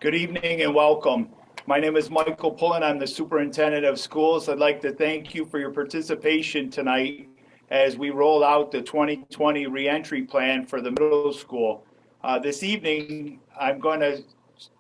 Good evening and welcome. My name is Michael Pullen. I'm the superintendent of schools. I'd like to thank you for your participation tonight as we roll out the 2020 reentry plan for the middle school. This evening, I'm going to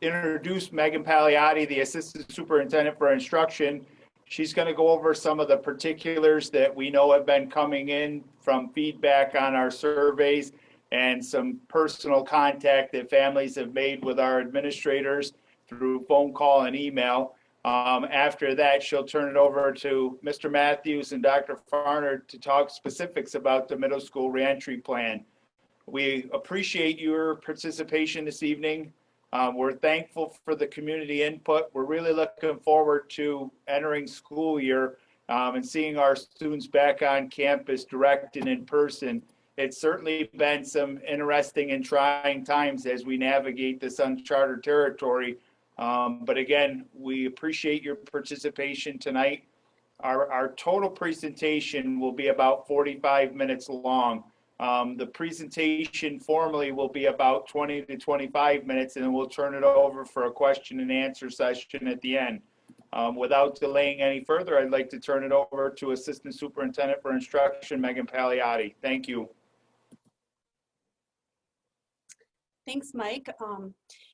introduce Megan Pagliatti, the assistant superintendent for instruction. She's going to go over some of the particulars that we know have been coming in from feedback on our surveys and some personal contact that families have made with our administrators through phone call and email. After that, she'll turn it over to Mr. Matthews and Dr. Farner to talk specifics about the middle school reentry plan. We appreciate your participation this evening. We're thankful for the community input. We're really looking forward to entering school year and seeing our students back on campus direct and in person. It's certainly been some interesting and trying times as we navigate this uncharted territory. But again, we appreciate your participation tonight. Our total presentation will be about 45 minutes long. The presentation formally will be about 20 to 25 minutes, and then we'll turn it over for a question and answer session at the end. Without delaying any further, I'd like to turn it over to Assistant Superintendent for Instruction, Megan Pagliatti. Thank you. Thanks, Mike.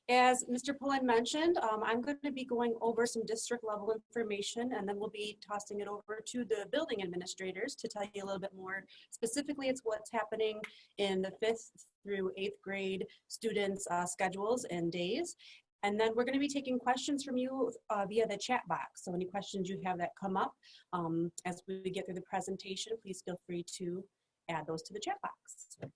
As Mr. Pullen mentioned, I'm going to be going over some district level information, and then we'll be tossing it over to the building administrators to tell you a little bit more. Specifically, it's what's happening in the 5th through 8th grade students' schedules and days. And then we're going to be taking questions from you via the chat box. So any questions you have that come up as we get through the presentation, please feel free to add those to the chat box.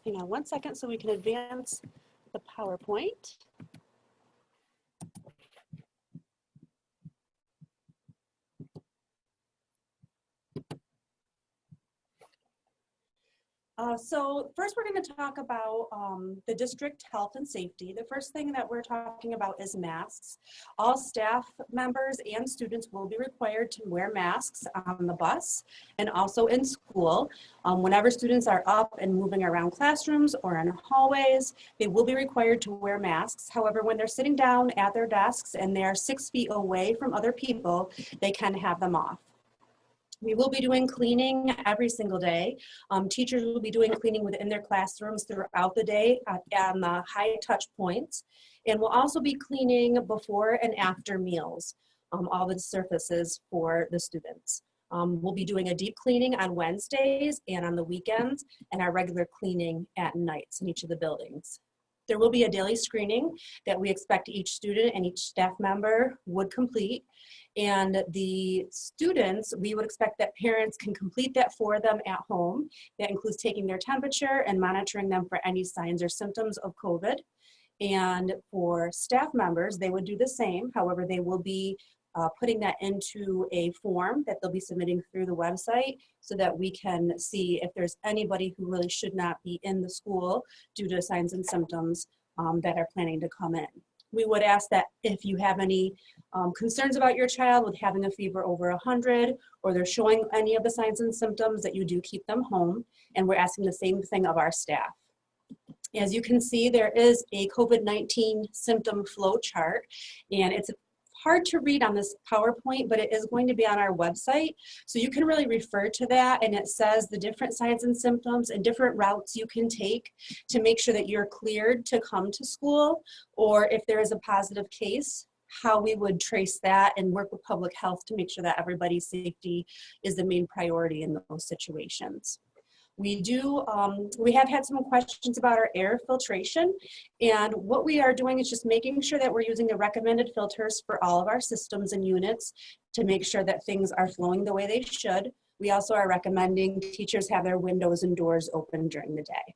Hang on one second so we can advance the PowerPoint. So first we're going to talk about the district health and safety. The first thing that we're talking about is masks. All staff members and students will be required to wear masks on the bus and also in school. Whenever students are up and moving around classrooms or in hallways, they will be required to wear masks. However, when they're sitting down at their desks and they're 6 feet away from other people, they can have them off. We will be doing cleaning every single day. Teachers will be doing cleaning within their classrooms throughout the day on the high touch points. And we'll also be cleaning before and after meals, all the surfaces for the students. We'll be doing a deep cleaning on Wednesdays and on the weekends, and our regular cleaning at nights in each of the buildings. There will be a daily screening that we expect each student and each staff member would complete. And the students, we would expect that parents can complete that for them at home. That includes taking their temperature and monitoring them for any signs or symptoms of COVID. And for staff members, they would do the same. However, they will be putting that into a form that they'll be submitting through the website so that we can see if there's anybody who really should not be in the school due to signs and symptoms that are planning to come in. We would ask that if you have any concerns about your child with having a fever over 100 or they're showing any of the signs and symptoms, that you do keep them home. And we're asking the same thing of our staff. As you can see, there is a COVID-19 symptom flow chart, and it's hard to read on this PowerPoint, but it is going to be on our website. So you can really refer to that, and it says the different signs and symptoms and different routes you can take to make sure that you're cleared to come to school, or if there is a positive case, how we would trace that and work with public health to make sure that everybody's safety is the main priority in those situations. We have had some questions about our air filtration, and what we are doing is just making sure that we're using the recommended filters for all of our systems and units to make sure that things are flowing the way they should. We also are recommending teachers have their windows and doors open during the day.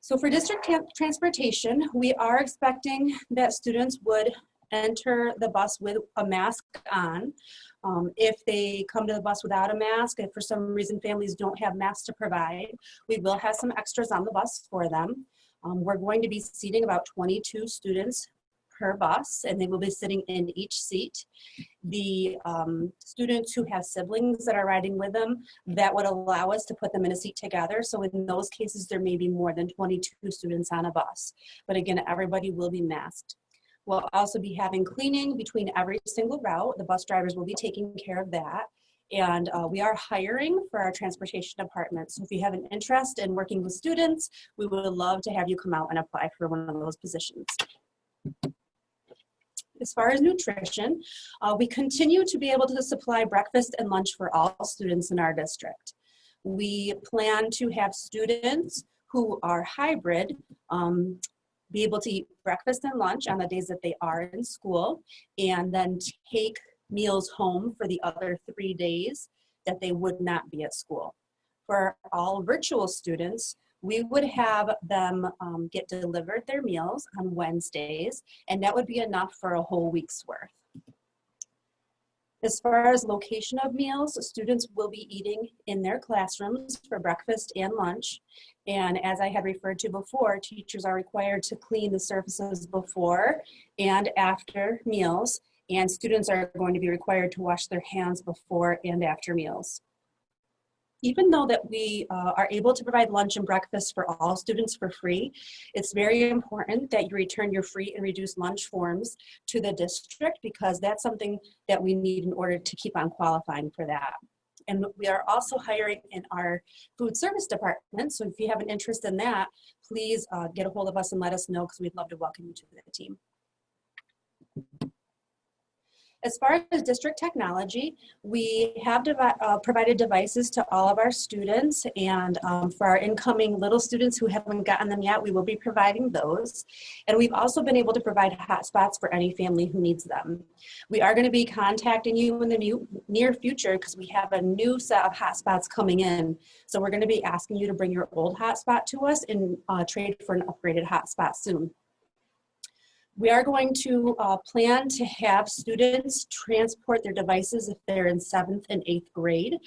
So for district transportation, we are expecting that students would enter the bus with a mask on. If they come to the bus without a mask, if for some reason families don't have masks to provide, we will have some extras on the bus for them. We're going to be seating about 22 students per bus, and they will be sitting in each seat. The students who have siblings that are riding with them, that would allow us to put them in a seat together. So in those cases, there may be more than 22 students on a bus. But again, everybody will be masked. We'll also be having cleaning between every single route. The bus drivers will be taking care of that. And we are hiring for our transportation department. So if you have an interest in working with students, we would love to have you come out and apply for one of those positions. As far as nutrition, we continue to be able to supply breakfast and lunch for all students in our district. We plan to have students who are hybrid be able to eat breakfast and lunch on the days that they are in school, and then take meals home for the other 3 days that they would not be at school. For all virtual students, we would have them get delivered their meals on Wednesdays, and that would be enough for a whole week's worth. As far as location of meals, students will be eating in their classrooms for breakfast and lunch. And as I had referred to before, teachers are required to clean the surfaces before and after meals, and students are going to be required to wash their hands before and after meals. Even though that we are able to provide lunch and breakfast for all students for free, it's very important that you return your free and reduced lunch forms to the district, because that's something that we need in order to keep on qualifying for that. And we are also hiring in our food service department. So if you have an interest in that, please get a hold of us and let us know, because we'd love to welcome you to the team. As far as district technology, we have provided devices to all of our students, and for our incoming little students who haven't gotten them yet, we will be providing those. And we've also been able to provide hotspots for any family who needs them. We are going to be contacting you in the near future, because we have a new set of hotspots coming in. So we're going to be asking you to bring your old hotspot to us and trade for an upgraded hotspot soon. We are going to plan to have students transport their devices if they're in 7th and 8th grade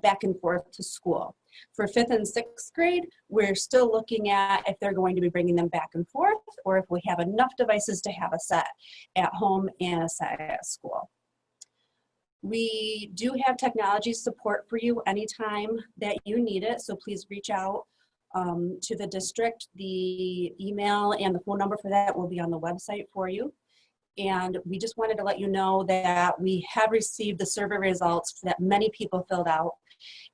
back and forth to school. For 5th and 6th grade, we're still looking at if they're going to be bringing them back and forth, or if we have enough devices to have a set at home and a set at school. We do have technology support for you anytime that you need it, so please reach out to the district. The email and the phone number for that will be on the website for you. And we just wanted to let you know that we have received the survey results that many people filled out.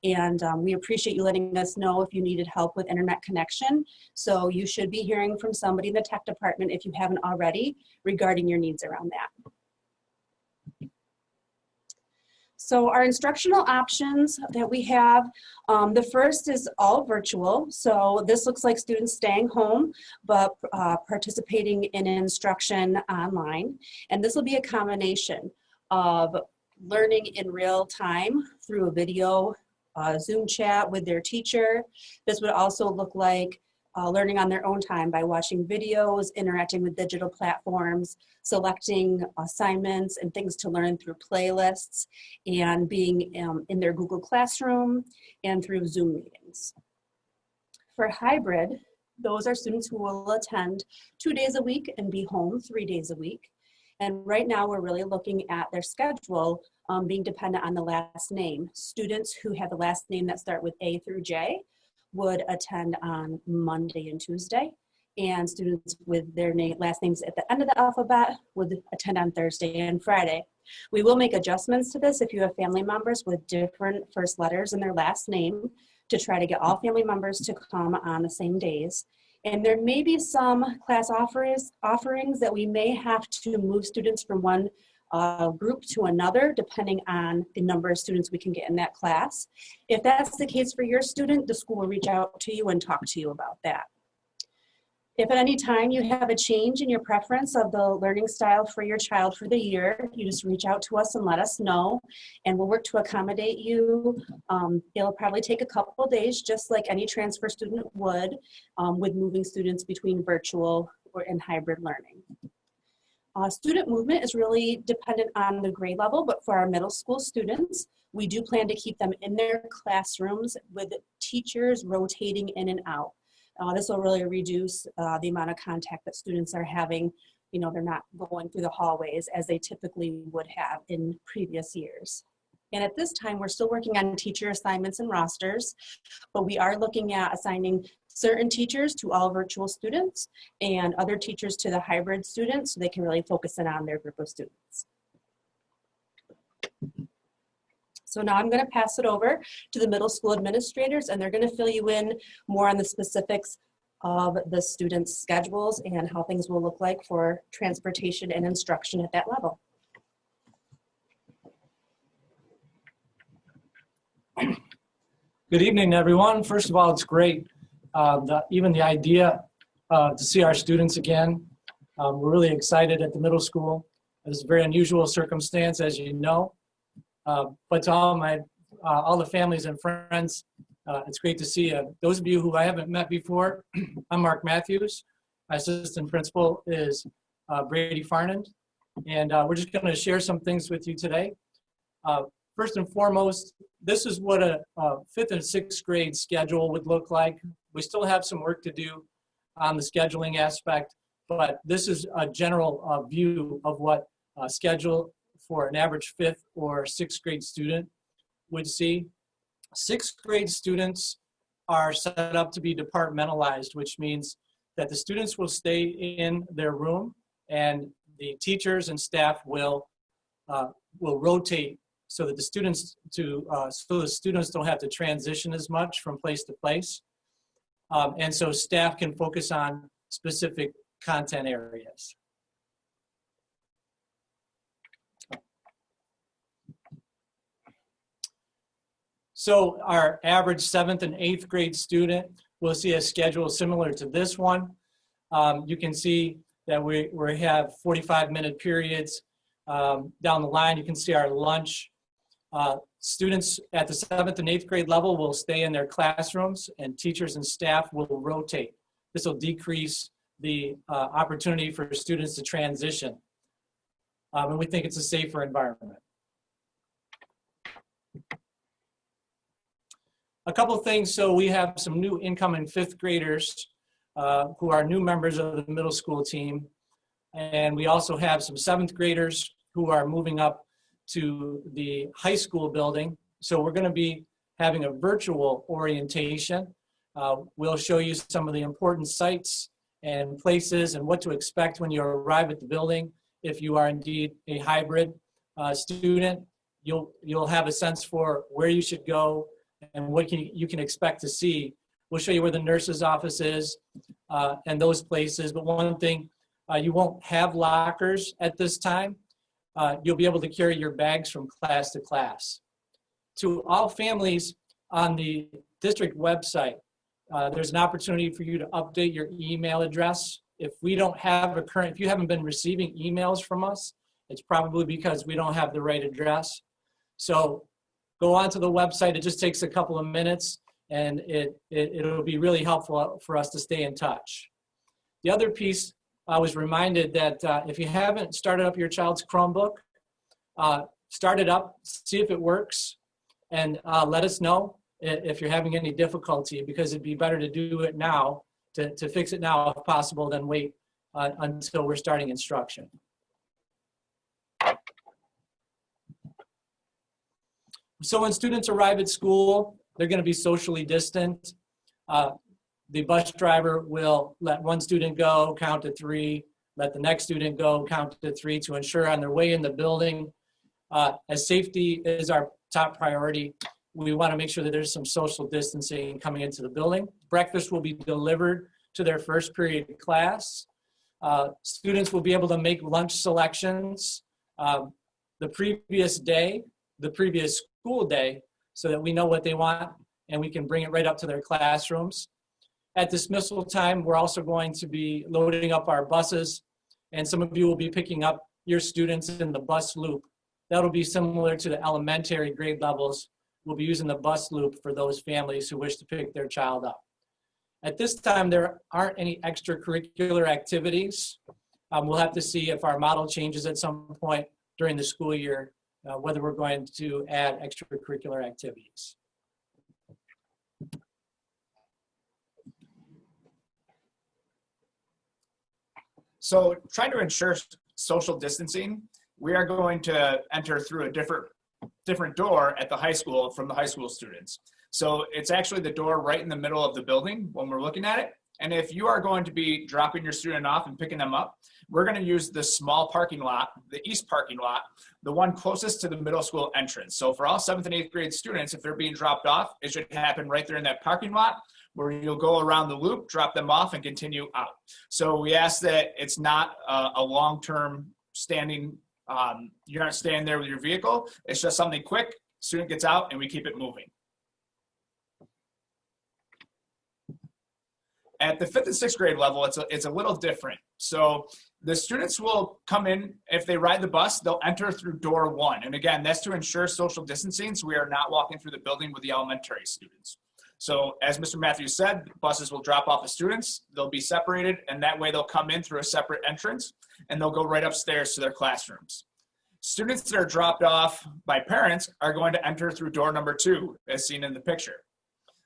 And we appreciate you letting us know if you needed help with internet connection. So you should be hearing from somebody in the tech department, if you haven't already, regarding your needs around that. So our instructional options that we have, the first is all virtual. So this looks like students staying home, but participating in instruction online. And this will be a combination of learning in real time through a video Zoom chat with their teacher. This would also look like learning on their own time by watching videos, interacting with digital platforms, selecting assignments and things to learn through playlists, and being in their Google Classroom and through Zoom meetings. For hybrid, those are students who will attend 2 days a week and be home 3 days a week. And right now we're really looking at their schedule being dependent on the last name. Students who have the last name that start with A through J would attend on Monday and Tuesday, and students with their last names at the end of the alphabet would attend on Thursday and Friday. We will make adjustments to this if you have family members with different first letters in their last name, to try to get all family members to come on the same days. And there may be some class offerings that we may have to move students from one group to another, depending on the number of students we can get in that class. If that's the case for your student, the school will reach out to you and talk to you about that. If at any time you have a change in your preference of the learning style for your child for the year, you just reach out to us and let us know, and we'll work to accommodate you. It'll probably take a couple of days, just like any transfer student would, with moving students between virtual and hybrid learning. Student movement is really dependent on the grade level, but for our middle school students, we do plan to keep them in their classrooms with teachers rotating in and out. This will really reduce the amount of contact that students are having they're not going through the hallways as they typically would have in previous years. And at this time, we're still working on teacher assignments and rosters, but we are looking at assigning certain teachers to all virtual students and other teachers to the hybrid students so they can really focus in on their group of students. So now I'm going to pass it over to the middle school administrators, and they're going to fill you in more on the specifics of the students' schedules and how things will look like for transportation and instruction at that level. Good evening, everyone. First of all, it's great, even the idea to see our students again. We're really excited at the middle school. It's a very unusual circumstance, as you know. But to all the families and friends, it's great to see you. Those of you who I haven't met before, I'm Mark Matthews. My assistant principal is Brady Farnand, and we're just going to share some things with you today. First and foremost, this is what a 5th and 6th grade schedule would look like. We still have some work to do on the scheduling aspect, but this is a general view of what a schedule for an average 5th or 6th grade student would see. 6th grade students are set up to be departmentalized, which means that the students will stay in their room and the teachers and staff will rotate so that the students don't have to transition as much from place to place. And so staff can focus on specific content areas. So our average 7th and 8th grade student will see a schedule similar to this one. You can see that we have 45-minute periods down the line. You can see our lunch. Students at the 7th and 8th grade level will stay in their classrooms, and teachers and staff will rotate. This will decrease the opportunity for students to transition. And we think it's a safer environment. A couple of things. So we have some new incoming 5th graders who are new members of the middle school team. And we also have some 7th graders who are moving up to the high school building. So we're going to be having a virtual orientation. We'll show you some of the important sites and places and what to expect when you arrive at the building. If you are indeed a hybrid student, you'll have a sense for where you should go and what you can expect to see. We'll show you where the nurse's office is and those places. But one thing, you won't have lockers at this time. You'll be able to carry your bags from class to class. To all families on the district website, there's an opportunity for you to update your email address. If you haven't been receiving emails from us, it's probably because we don't have the right address. So go onto the website. It just takes a couple of minutes, and it'll be really helpful for us to stay in touch. The other piece, I was reminded that if you haven't started up your child's Chromebook, start it up, see if it works, and let us know if you're having any difficulty, because it'd be better to do it now, to fix it now if possible, than wait until we're starting instruction. So when students arrive at school, they're going to be socially distant. The bus driver will let one student go, count to 3, let the next student go, count to 3, to ensure on their way in the building, as safety is our top priority, we want to make sure that there's some social distancing coming into the building. Breakfast will be delivered to their first period class. Students will be able to make lunch selections the previous school day, so that we know what they want and we can bring it right up to their classrooms. At dismissal time, we're also going to be loading up our buses, and some of you will be picking up your students in the bus loop. That'll be similar to the elementary grade levels. We'll be using the bus loop for those families who wish to pick their child up. At this time, there aren't any extracurricular activities. We'll have to see if our model changes at some point during the school year, whether we're going to add extracurricular activities. So trying to ensure social distancing, we are going to enter through a different door at the high school from the high school students. So it's actually the door right in the middle of the building when we're looking at it. And if you are going to be dropping your student off and picking them up, we're going to use the small parking lot, the east parking lot, the one closest to the middle school entrance. So for all 7th and 8th grade students, if they're being dropped off, it should happen right there in that parking lot where you'll go around the loop, drop them off, and continue out. So we ask that it's not a long-term standing, you're not staying there with your vehicle. It's just something quick, student gets out, and we keep it moving. At the 5th and 6th grade level, it's a little different. So the students will come in, if they ride the bus, they'll enter through door 1. And again, that's to ensure social distancing, so we are not walking through the building with the elementary students. So as Mr. Matthews said, buses will drop off the students, they'll be separated, and that way they'll come in through a separate entrance, and they'll go right upstairs to their classrooms. Students that are dropped off by parents are going to enter through door number 2, as seen in the picture.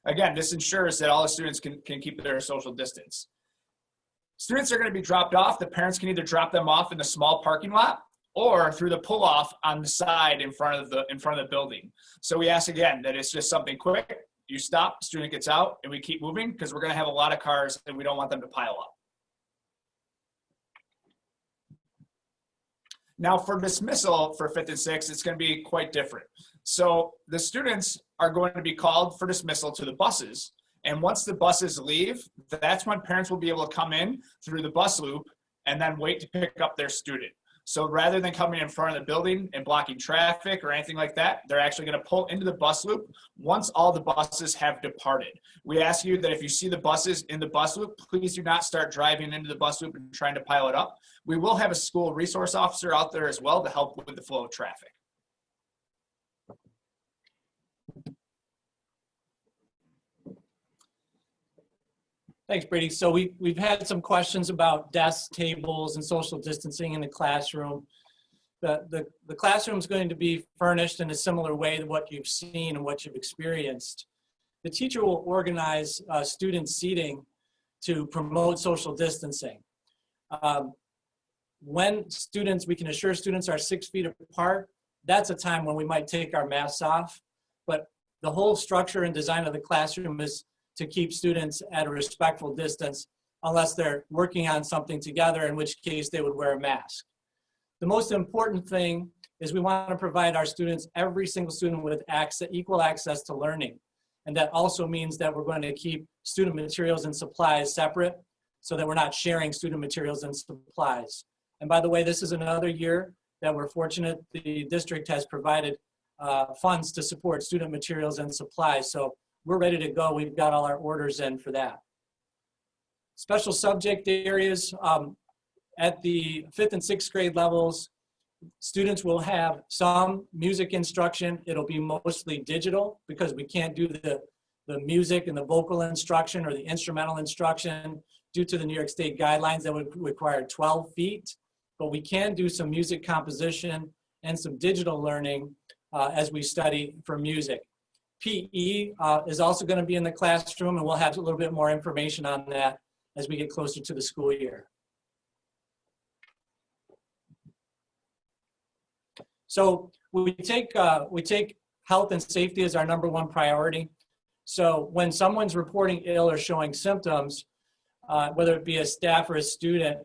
Again, this ensures that all the students can keep their social distance. Students are going to be dropped off. The parents can either drop them off in the small parking lot or through the pull-off on the side in front of the building. So we ask again that it's just something quick. You stop, student gets out, and we keep moving because we're going to have a lot of cars and we don't want them to pile up. Now for dismissal for 5th and 6th, it's going to be quite different. So the students are going to be called for dismissal to the buses. And once the buses leave, that's when parents will be able to come in through the bus loop and then wait to pick up their student. So rather than coming in front of the building and blocking traffic or anything like that, they're actually going to pull into the bus loop once all the buses have departed. We ask you that if you see the buses in the bus loop, please do not start driving into the bus loop and trying to pile it up. We will have a school resource officer out there as well to help with the flow of traffic. Thanks, Brady. So we've had some questions about desks, tables, and social distancing in the classroom. The classroom is going to be furnished in a similar way to what you've seen and what you've experienced. The teacher will organize student seating to promote social distancing. When we can assure students are 6 feet apart, that's a time when we might take our masks off. But the whole structure and design of the classroom is to keep students at a respectful distance unless they're working on something together, in which case they would wear a mask. The most important thing is we want to provide our students, every single student, with equal access to learning. And that also means that we're going to keep student materials and supplies separate so that we're not sharing student materials and supplies. And by the way, this is another year that we're fortunate the district has provided funds to support student materials and supplies. So we're ready to go. We've got all our orders in for that. Special subject areas, at the 5th and 6th grade levels, students will have some music instruction. It'll be mostly digital because we can't do the music and the vocal instruction or the instrumental instruction due to the New York State guidelines that would require 12 feet. But we can do some music composition and some digital learning as we study for music. PE is also going to be in the classroom, and we'll have a little bit more information on that as we get closer to the school year. So we take health and safety as our #1 priority. So when someone's reporting ill or showing symptoms, whether it be a staff or a student,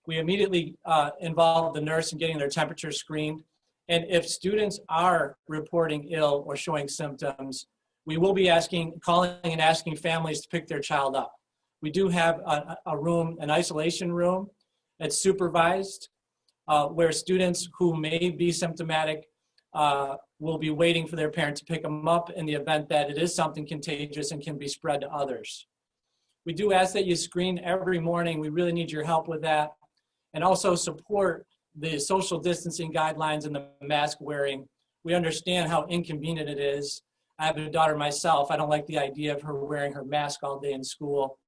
we immediately involve the nurse in getting their temperature screened. And if students are reporting ill or showing symptoms, we will be calling and asking families to pick their child up. We do have an isolation room that's supervised where students who may be symptomatic will be waiting for their parent to pick them up in the event that it is something contagious and can be spread to others. We do ask that you screen every morning. We really need your help with that. And also support the social distancing guidelines and the mask wearing. We understand how inconvenient it is. I have a daughter myself. I don't like the idea of her wearing her mask all day in school,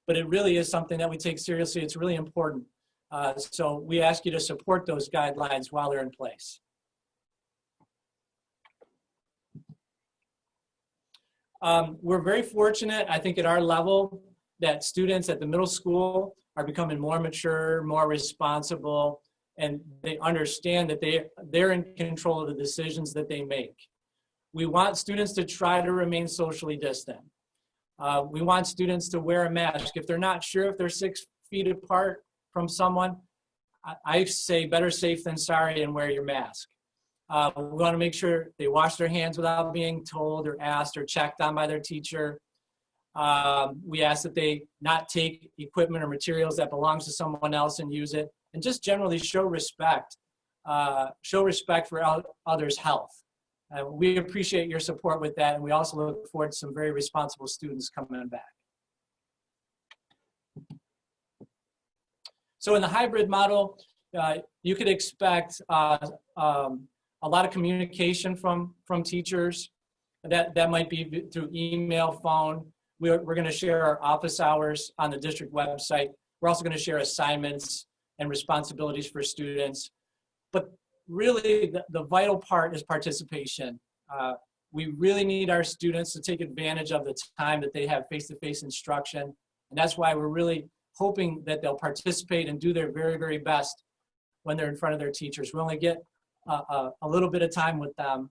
but it really is something that we take seriously. It's really important. So we ask you to support those guidelines while they're in place. We're very fortunate, I think, at our level that students at the middle school are becoming more mature, more responsible, and they understand that they're in control of the decisions that they make. We want students to try to remain socially distant. We want students to wear a mask. If they're not sure if they're 6 feet apart from someone, I say better safe than sorry and wear your mask. We want to make sure they wash their hands without being told or asked or checked on by their teacher. We ask that they not take equipment or materials that belongs to someone else and use it, and just generally show respect for others' health. We appreciate your support with that, and we also look forward to some very responsible students coming back. So in the hybrid model, you could expect a lot of communication from teachers. That might be through email, phone. We're going to share our office hours on the district website. We're also going to share assignments and responsibilities for students. But really, the vital part is participation. We really need our students to take advantage of the time that they have face-to-face instruction. And that's why we're really hoping that they'll participate and do their very, very best when they're in front of their teachers. We only get a little bit of time with them.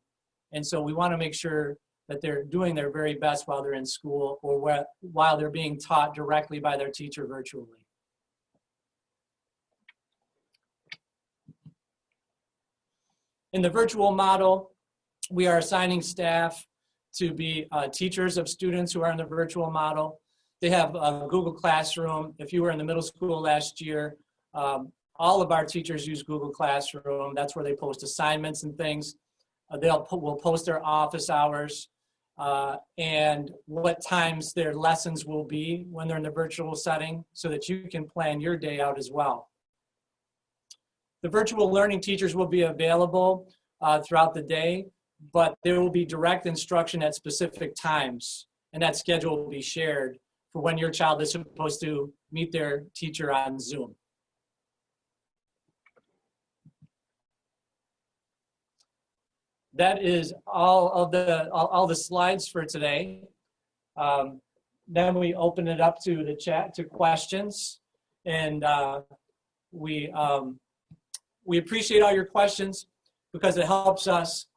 And so we want to make sure that they're doing their very best while they're in school or while they're being taught directly by their teacher virtually. In the virtual model, we are assigning staff to be teachers of students who are in the virtual model. They have a Google Classroom. If you were in the middle school last year, all of our teachers use Google Classroom. That's where they post assignments and things. We'll post their office hours and what times their lessons will be when they're in the virtual setting so that you can plan your day out as well. The virtual learning teachers will be available throughout the day, but there will be direct instruction at specific times, and that schedule will be shared for when your child is supposed to meet their teacher on Zoom. That is all the slides for today. Then we open it up to the chat to questions, and we appreciate all your questions because it helps us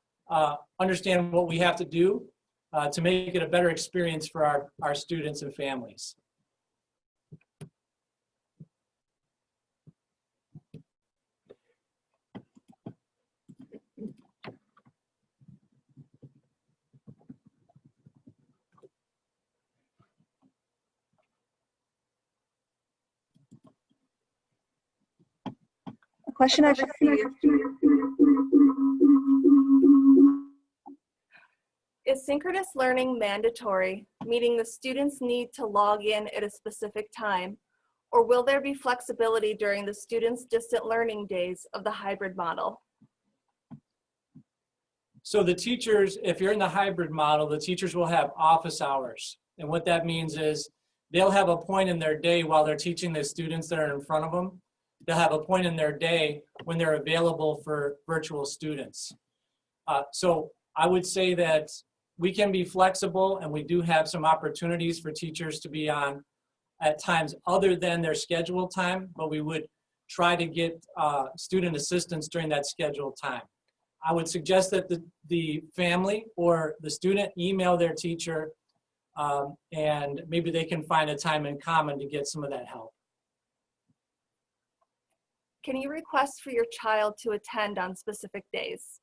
understand what we have to do to make it a better experience for our students and families. Question I've received. Is synchronous learning mandatory, meaning the students need to log in at a specific time, or will there be flexibility during the students' distant learning days of the hybrid model? So the teachers, if you're in the hybrid model, the teachers will have office hours. And what that means is they'll have a point in their day while they're teaching the students that are in front of them. They'll have a point in their day when they're available for virtual students. So I would say that we can be flexible, and we do have some opportunities for teachers to be on at times other than their scheduled time, but we would try to get student assistance during that scheduled time. I would suggest that the family or the student email their teacher, and maybe they can find a time in common to get some of that help. Can you request for your child to attend on specific days?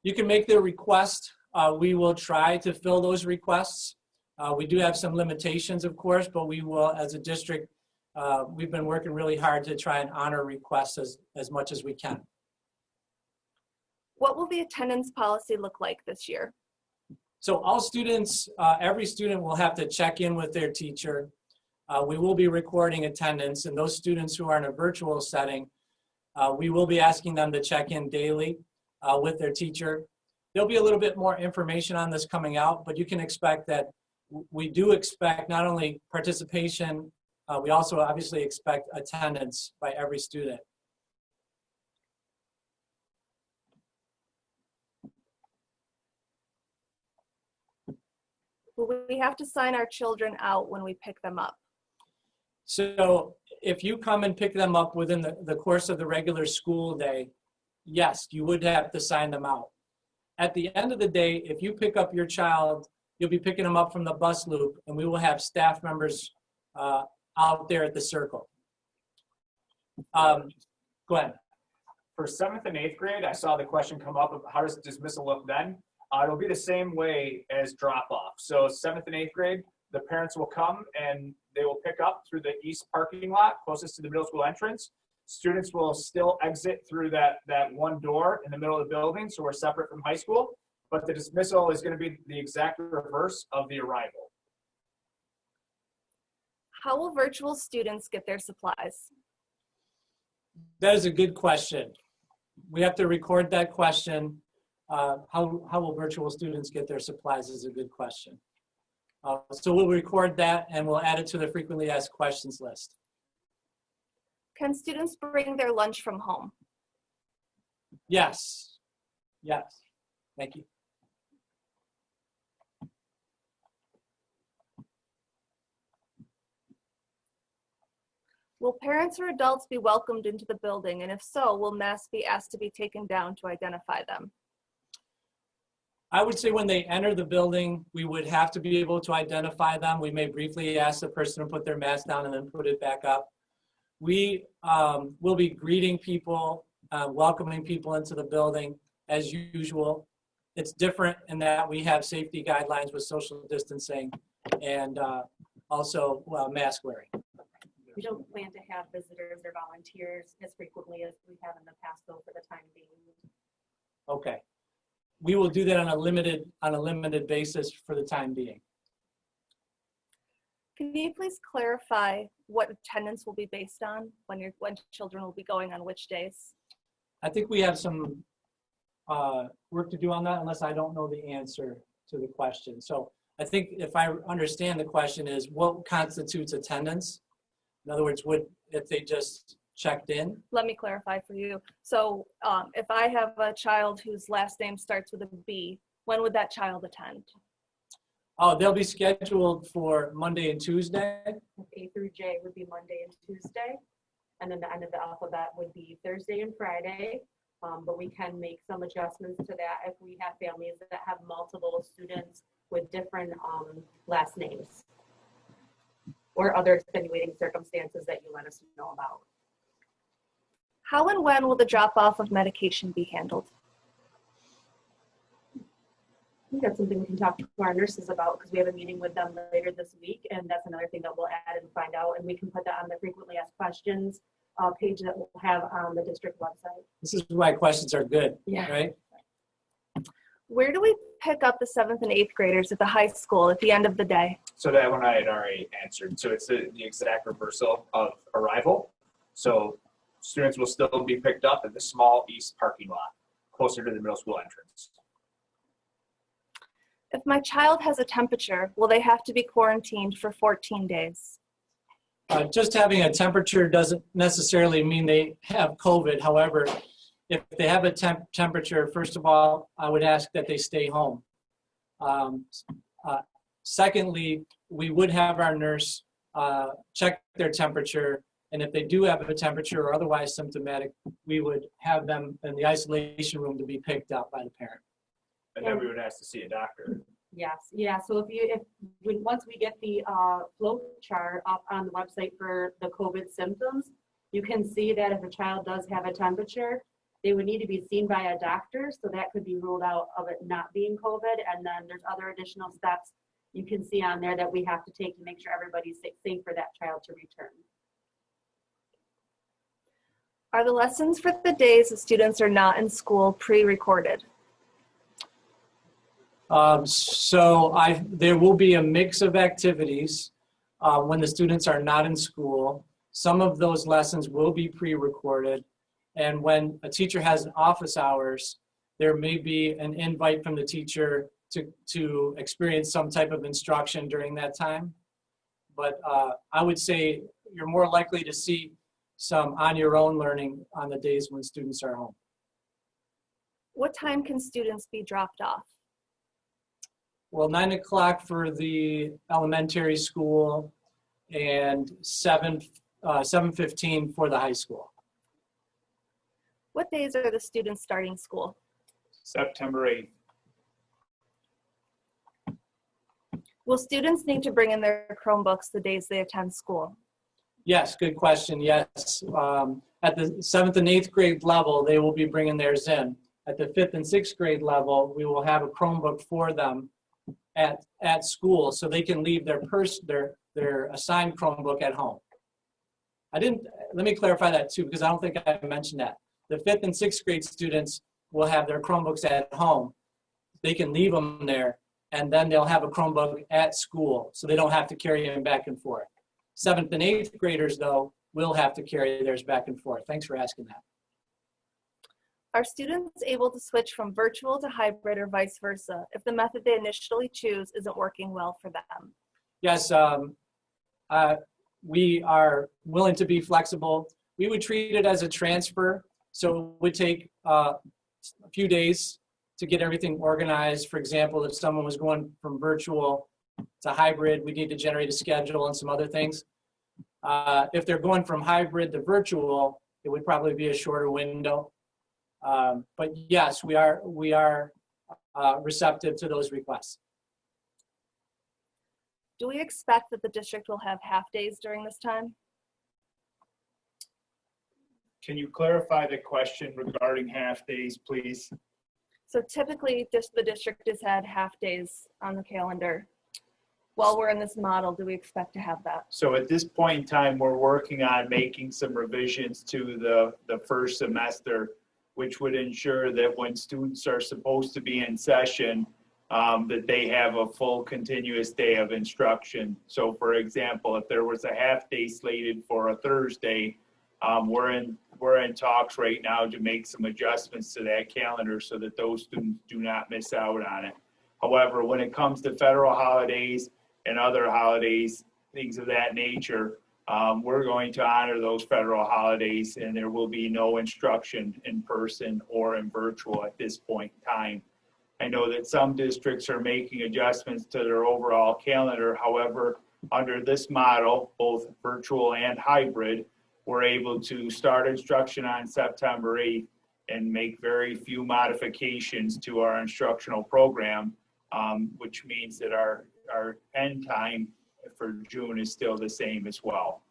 You can make the request. We will try to fill those requests. We do have some limitations, of course, but we will, as a district, we've been working really hard to try and honor requests as much as we can. What will the attendance policy look like this year? So all students, every student will have to check in with their teacher. We will be recording attendance, and those students who are in a virtual setting, we will be asking them to check in daily with their teacher. There'll be a little bit more information on this coming out, but you can expect that we do expect not only participation, we also obviously expect attendance by every student. Will we have to sign our children out when we pick them up? So if you come and pick them up within the course of the regular school day, yes, you would have to sign them out. At the end of the day, if you pick up your child, you'll be picking them up from the bus loop, and we will have staff members out there at the circle. Go ahead. For 7th and 8th grade, I saw the question come up of how does dismissal look then? It'll be the same way as drop off. So 7th and 8th grade, the parents will come and they will pick up through the east parking lot closest to the middle school entrance. Students will still exit through that one door in the middle of the building, so we're separate from high school. But the dismissal is going to be the exact reverse of the arrival. How will virtual students get their supplies? That is a good question. We have to record that question. How will virtual students get their supplies is a good question. So we'll record that and we'll add it to the frequently asked questions list. Can students bring their lunch from home? Yes. Yes. Thank you. Will parents or adults be welcomed into the building? And if so, will masks be asked to be taken down to identify them? I would say when they enter the building, we would have to be able to identify them. We may briefly ask the person to put their mask down and then put it back up. We will be greeting people, welcoming people into the building as usual. It's different in that we have safety guidelines with social distancing and also mask wearing. We don't plan to have visitors or volunteers as frequently as we have in the past, though, for the time being. Okay. We will do that on a limited basis for the time being. Can you please clarify what attendance will be based on when children will be going on which days? I think we have some work to do on that unless I don't know the answer to the question. So I think if I understand the question is what constitutes attendance? In other words, if they just checked in? Let me clarify for you. So if I have a child whose last name starts with a B, when would that child attend? Oh, they'll be scheduled for Monday and Tuesday. A through J would be Monday and Tuesday. And then the end of the alphabet would be Thursday and Friday. But we can make some adjustments to that if we have families that have multiple students with different last names or other extenuating circumstances that you let us know about. How and when will the drop-off of medication be handled? I think that's something we can talk to our nurses about because we have a meeting with them later this week, and that's another thing that we'll add and find out, and we can put that on the frequently asked questions page that we'll have on the district website. This is why questions are good, right? Where do we pick up the 7th and 8th graders at the high school at the end of the day? So that one I had already answered. So it's the exact reversal of arrival. So students will still be picked up at the small east parking lot, closer to the middle school entrance. If my child has a temperature, will they have to be quarantined for 14 days? Just having a temperature doesn't necessarily mean they have COVID. However, if they have a temperature, first of all, I would ask that they stay home. Secondly, we would have our nurse check their temperature, and if they do have a temperature or otherwise symptomatic, we would have them in the isolation room to be picked up by the parent. And then we would ask to see a doctor. Yes, yeah. So once we get the flow chart up on the website for the COVID symptoms, you can see that if a child does have a temperature, they would need to be seen by a doctor. So that could be ruled out of it not being COVID. And then there's other additional steps you can see on there that we have to take to make sure everybody's safe for that child to return. Are the lessons for the days the students are not in school pre-recorded? There will be a mix of activities when the students are not in school. Some of those lessons will be pre-recorded. And when a teacher has office hours, there may be an invite from the teacher to experience some type of instruction during that time. But I would say you're more likely to see some on your own learning on the days when students are home. What time can students be dropped off? Well, 9 o'clock for the elementary school and 7 7:15 for the high school. What days are the students starting school? September 8th. Will students need to bring in their Chromebooks the days they attend school? Yes, good question. Yes. At the 7th and 8th grade level, they will be bringing theirs in. At the 5th and 6th grade level, we will have a Chromebook for them at school so they can leave their assigned Chromebook at home. Let me clarify that too, because I don't think I mentioned that. The 5th and 6th grade students will have their Chromebooks at home. They can leave them there, and then they'll have a Chromebook at school, so they don't have to carry them back and forth. 7th and 8th graders, though, will have to carry theirs back and forth. Thanks for asking that. Are students able to switch from virtual to hybrid or vice versa if the method they initially choose isn't working well for them? Yes, we are willing to be flexible. We would treat it as a transfer, so it would take a few days to get everything organized. For example, if someone was going from virtual to hybrid, we need to generate a schedule and some other things. If they're going from hybrid to virtual, it would probably be a shorter window. But yes, we are receptive to those requests. Do we expect that the district will have half days during this time? Can you clarify the question regarding half days, please? So typically, the district has had half days on the calendar. While we're in this model, do we expect to have that? So at this point in time, we're working on making some revisions to the first semester, which would ensure that when students are supposed to be in session, that they have a full continuous day of instruction. So for example, if there was a half day slated for a Thursday, we're in talks right now to make some adjustments to that calendar so that those students do not miss out on it. However, when it comes to federal holidays and other holidays, things of that nature, we're going to honor those federal holidays, and there will be no instruction in person or in virtual at this point in time. I know that some districts are making adjustments to their overall calendar. However, under this model, both virtual and hybrid, we're able to start instruction on September 8th and make very few modifications to our instructional program, which means that our end time for June is still the same as well.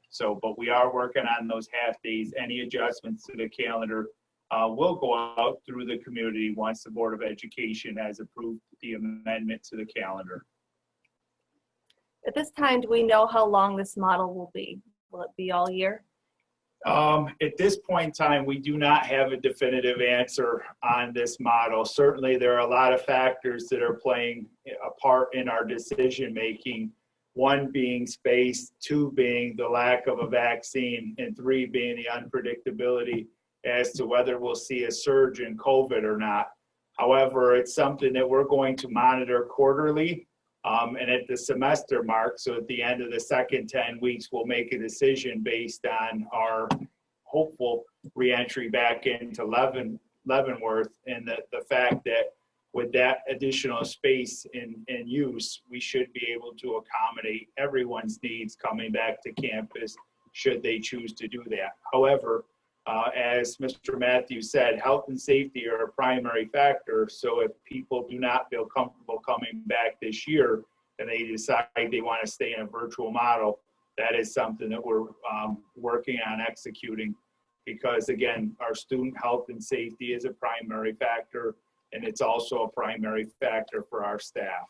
So, but we are working on those half days. Any adjustments to the calendar will go out through the community once the Board of Education has approved the amendment to the calendar. At this time, do we know how long this model will be? Will it be all year? At this point in time, we do not have a definitive answer on this model. Certainly, there are a lot of factors that are playing a part in our decision making. One being space, two being the lack of a vaccine, and three being the unpredictability as to whether we'll see a surge in COVID or not. However, it's something that we're going to monitor quarterly. And at the semester mark, so at the end of the second 10 weeks, we'll make a decision based on our hopeful reentry back into Leavenworth, and the fact that with that additional space in use, we should be able to accommodate everyone's needs coming back to campus should they choose to do that. However, as Mr. Matthews said, health and safety are a primary factor. So if people do not feel comfortable coming back this year and they decide they want to stay in a virtual model, that is something that we're working on executing, because again, our student health and safety is a primary factor, and it's also a primary factor for our staff.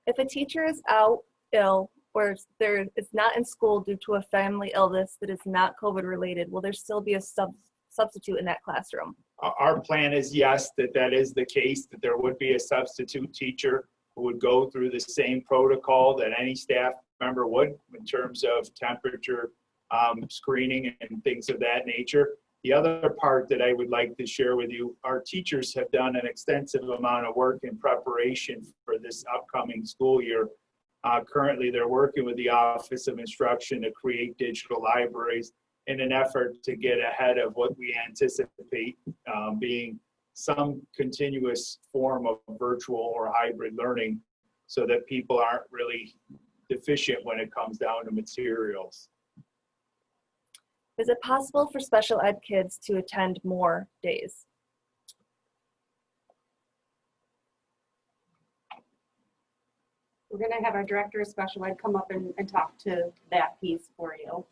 If a teacher is out ill or is not in school due to a family illness that is not COVID related, will there still be a substitute in that classroom? Our plan is yes, that is the case, that there would be a substitute teacher who would go through the same protocol that any staff member would in terms of temperature screening and things of that nature. The other part that I would like to share with you, our teachers have done an extensive amount of work in preparation for this upcoming school year. Currently, they're working with the Office of Instruction to create digital libraries in an effort to get ahead of what we anticipate being some continuous form of virtual or hybrid learning, so that people aren't really deficient when it comes down to materials. Is it possible for special ed kids to attend more days? We're gonna have our director of special ed come up and talk to that piece for you.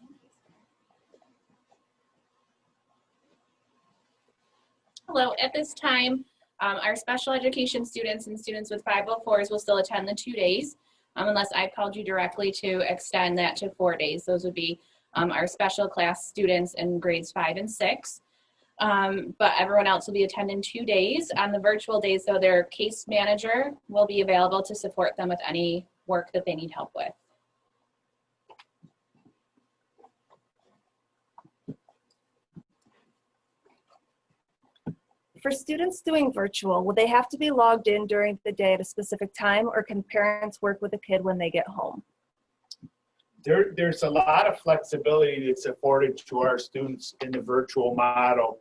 Hello, at this time, our special education students and students with 504s will still attend the 2 days, unless I called you directly to extend that to 4 days. Those would be our special class students in grades 5 and 6. But everyone else will be attending 2 days. On the virtual days, though, their case manager will be available to support them with any work that they need help with. For students doing virtual, will they have to be logged in during the day at a specific time, or can parents work with a kid when they get home? There's a lot of flexibility that's afforded to our students in the virtual model.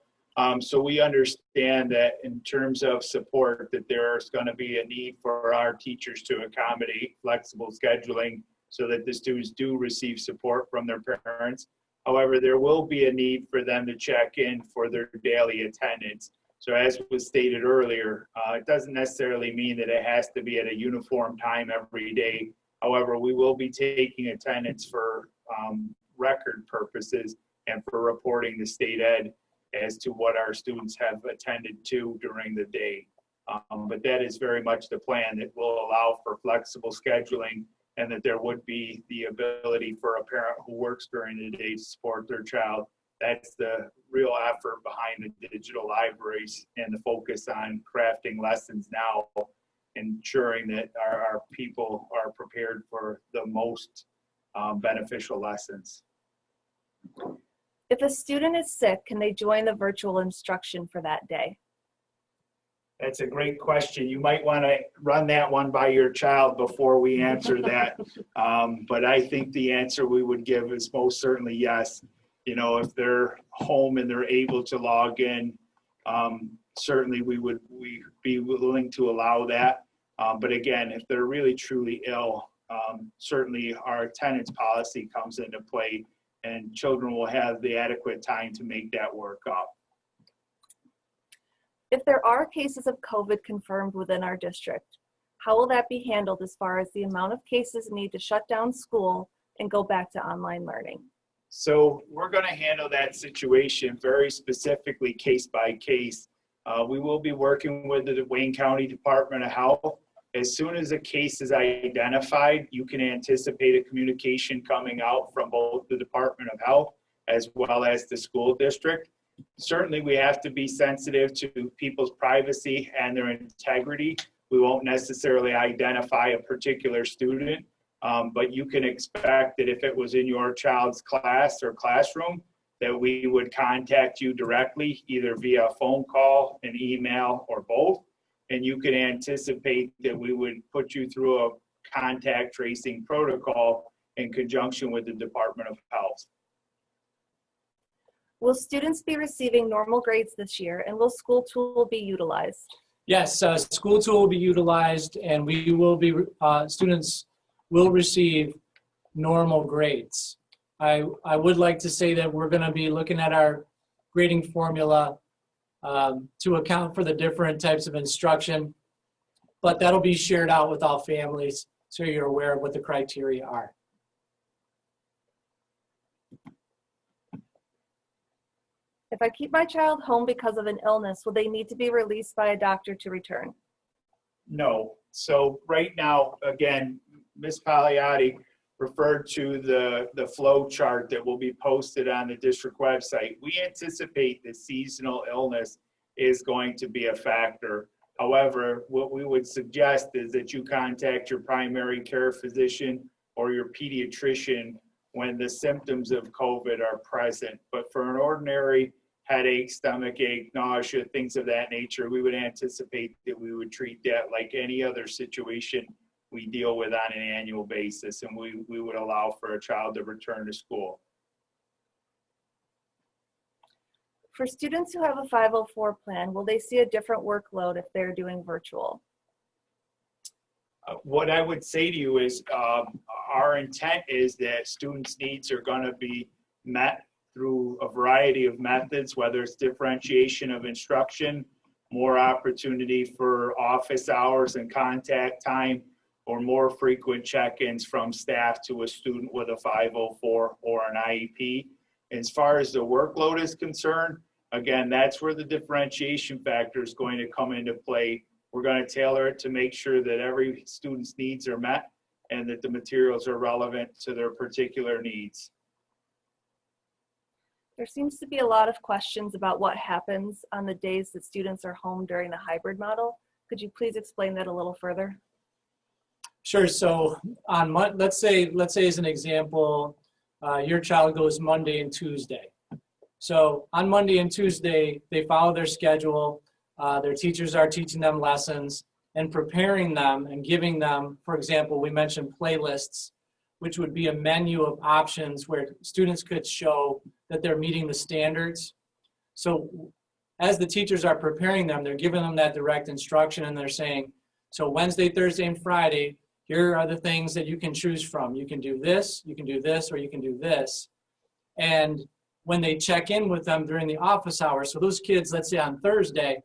So we understand that in terms of support, that there's going to be a need for our teachers to accommodate flexible scheduling so that the students do receive support from their parents. However, there will be a need for them to check in for their daily attendance. So as was stated earlier, it doesn't necessarily mean that it has to be at a uniform time every day. However, we will be taking attendance for record purposes and for reporting to state ed as to what our students have attended to during the day. But that is very much the plan, that will allow for flexible scheduling and that there would be the ability for a parent who works during the day to support their child. That's the real effort behind the digital libraries and the focus on crafting lessons now, ensuring that our people are prepared for the most beneficial lessons. If a student is sick, can they join the virtual instruction for that day? That's a great question. You might want to run that one by your child before we answer that. But I think the answer we would give is most certainly yes. You know, if they're home and they're able to log in, certainly we'd be willing to allow that. But again, if they're really truly ill, certainly our attendance policy comes into play, and children will have the adequate time to make that work up. If there are cases of COVID confirmed within our district, how will that be handled as far as the amount of cases need to shut down school and go back to online learning? So we're going to handle that situation very specifically case by case. We will be working with the Wayne County Department of Health. As soon as a case is identified, you can anticipate a communication coming out from both the Department of Health as well as the school district. Certainly, we have to be sensitive to people's privacy and their integrity. We won't necessarily identify a particular student, but you can expect that if it was in your child's class or classroom, that we would contact you directly, either via phone call, an email, or both. And you can anticipate that we would put you through a contact tracing protocol in conjunction with the Department of Health. Will students be receiving normal grades this year, and will school tool be utilized? Yes, school tool will be utilized, and we will be, students will receive normal grades. I would like to say that we're going to be looking at our grading formula to account for the different types of instruction, but that'll be shared out with all families so you're aware of what the criteria are. If I keep my child home because of an illness, will they need to be released by a doctor to return? No. So right now, again, Ms. Pagliatti referred to the flow chart that will be posted on the district website. We anticipate that seasonal illness is going to be a factor. However, what we would suggest is that you contact your primary care physician or your pediatrician when the symptoms of COVID are present. But for an ordinary headache, stomach ache, nausea, things of that nature, we would anticipate that we would treat that like any other situation we deal with on an annual basis, and we would allow for a child to return to school. For students who have a 504 plan, will they see a different workload if they're doing virtual? What I would say to you is our intent is that students' needs are going to be met through a variety of methods, whether it's differentiation of instruction, more opportunity for office hours and contact time, or more frequent check-ins from staff to a student with a 504 or an IEP. As far as the workload is concerned, again, that's where the differentiation factor is going to come into play. We're going to tailor it to make sure that every student's needs are met and that the materials are relevant to their particular needs. There seems to be a lot of questions about what happens on the days that students are home during the hybrid model. Could you please explain that a little further? Sure. So on let's say as an example, your child goes Monday and Tuesday. So on Monday and Tuesday, they follow their schedule. Their teachers are teaching them lessons and preparing them and giving them, for example, we mentioned playlists, which would be a menu of options where students could show that they're meeting the standards. So as the teachers are preparing them, they're giving them that direct instruction and they're saying, so Wednesday, Thursday, and Friday, here are the things that you can choose from. You can do this, or you can do this. And when they check in with them during the office hours, so those kids, let's say on Thursday,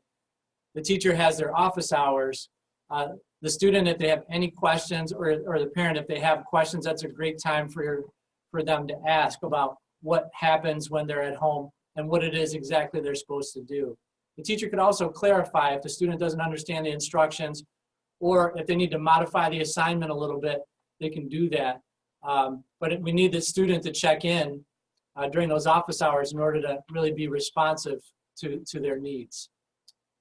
the teacher has their office hours. The student, if they have any questions, or the parent, if they have questions, that's a great time for them to ask about what happens when they're at home and what it is exactly they're supposed to do. The teacher could also clarify if the student doesn't understand the instructions, or if they need to modify the assignment a little bit, they can do that. But we need the student to check in during those office hours in order to really be responsive to their needs.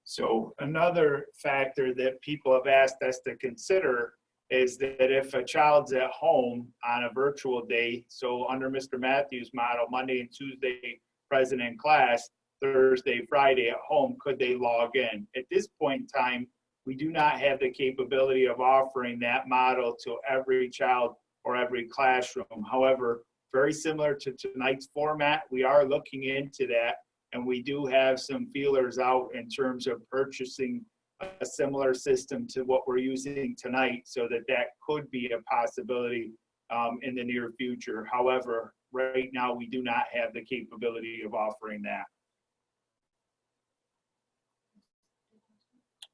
So another factor that people have asked us to consider is that if a child's at home on a virtual day, so under Mr. Matthews' model, Monday and Tuesday present in class, Thursday, Friday at home, could they log in? At this point in time, we do not have the capability of offering that model to every child or every classroom. However, very similar to tonight's format, we are looking into that, and we do have some feelers out in terms of purchasing a similar system to what we're using tonight, so that could be a possibility in the near future. However, right now, we do not have the capability of offering that.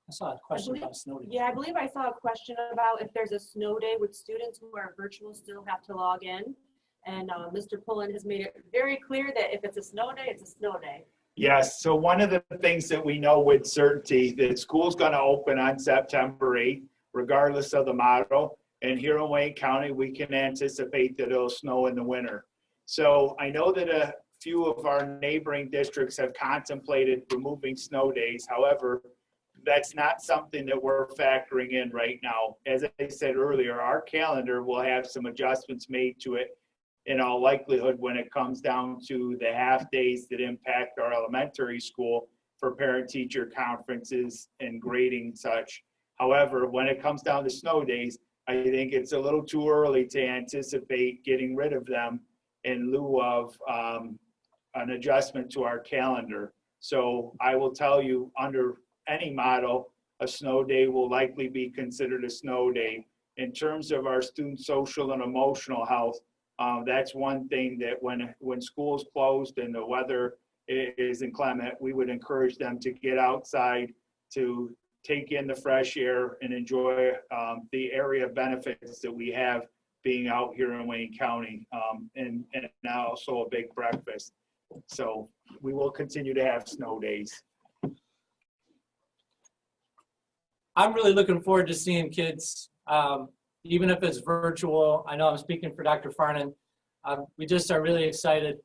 I saw a question about snow day. Yeah, I believe I saw a question about if there's a snow day, would students who are virtual still have to log in? And Mr. Pullen has made it very clear that if it's a snow day, it's a snow day. Yes, so one of the things that we know with certainty, that school's going to open on September 8th, regardless of the model. And here in Wayne County, we can anticipate that it'll snow in the winter. So I know that a few of our neighboring districts have contemplated removing snow days. However, that's not something that we're factoring in right now. As I said earlier, our calendar will have some adjustments made to it in all likelihood when it comes down to the half days that impact our elementary school for parent-teacher conferences and grading and such. However, when it comes down to snow days, I think it's a little too early to anticipate getting rid of them in lieu of an adjustment to our calendar. So I will tell you, under any model, a snow day will likely be considered a snow day. In terms of our student social and emotional health, that's one thing that when school's closed and the weather is inclement, we would encourage them to get outside, to take in the fresh air and enjoy the area benefits that we have being out here in Wayne County, and now also a big breakfast. So we will continue to have snow days. I'm really looking forward to seeing kids, even if it's virtual. I know I'm speaking for Dr. Farnan. We just are really excited.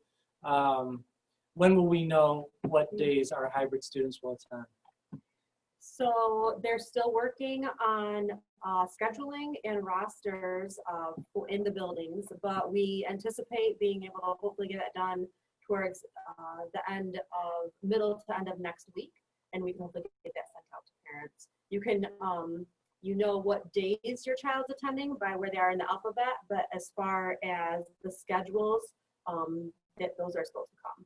When will we know what days our hybrid students will attend? So they're still working on scheduling and rosters in the buildings, but we anticipate being able to hopefully get it done towards the middle to end of next week, and we can hopefully get that sent out to parents. You can, you know what days your child's attending by where they are in the alphabet, but as far as the schedules, those are supposed to come.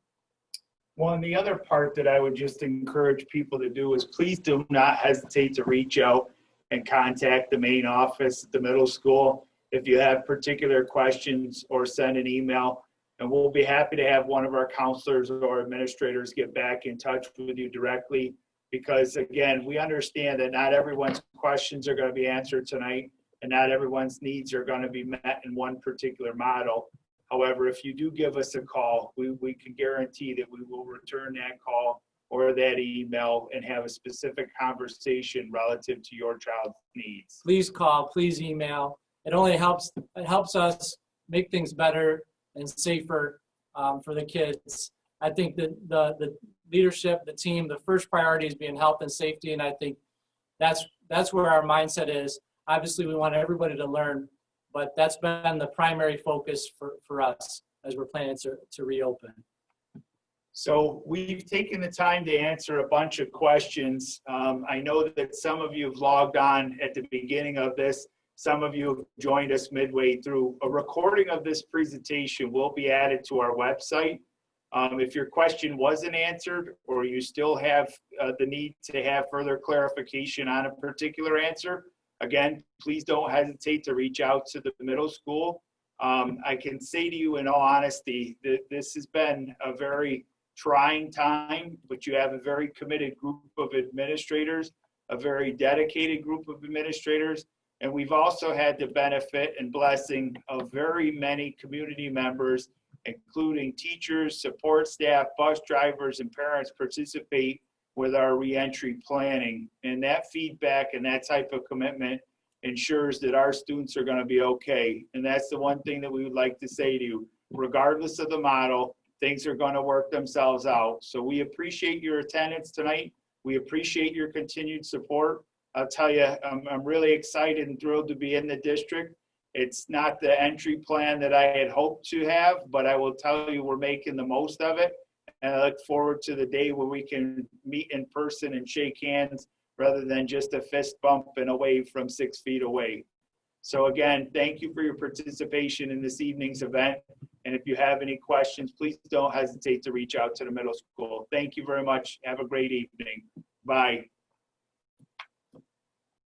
Well, and the other part that I would just encourage people to do is please do not hesitate to reach out and contact the main office at the middle school if you have particular questions, or send an email. And we'll be happy to have one of our counselors or administrators get back in touch with you directly, because again, we understand that not everyone's questions are going to be answered tonight, and not everyone's needs are going to be met in one particular model. However, if you do give us a call, we can guarantee that we will return that call or that email and have a specific conversation relative to your child's needs. Please call, please email. It only helps us make things better and safer for the kids. I think that the leadership, the team, the first priority is being health and safety, and I think that's where our mindset is. Obviously, we want everybody to learn, but that's been the primary focus for us as we're planning to reopen. So we've taken the time to answer a bunch of questions. I know that some of you have logged on at the beginning of this. Some of you have joined us midway through. A recording of this presentation will be added to our website. If your question wasn't answered, or you still have the need to have further clarification on a particular answer, again, please don't hesitate to reach out to the middle school. I can say to you in all honesty that this has been a very trying time, but you have a very committed group of administrators, a very dedicated group of administrators, and we've also had the benefit and blessing of very many community members, including teachers, support staff, bus drivers, and parents participate with our reentry planning. And that feedback and that type of commitment ensures that our students are going to be okay. And that's the one thing that we would like to say to you. Regardless of the model, things are going to work themselves out. So we appreciate your attendance tonight. We appreciate your continued support. I'll tell you, I'm really excited and thrilled to be in the district. It's not the entry plan that I had hoped to have, but I will tell you we're making the most of it. And I look forward to the day where we can meet in person and shake hands rather than just a fist bump and a wave from 6 feet away. So again, thank you for your participation in this evening's event. And if you have any questions, please don't hesitate to reach out to the middle school. Thank you very much. Have a great evening. Bye.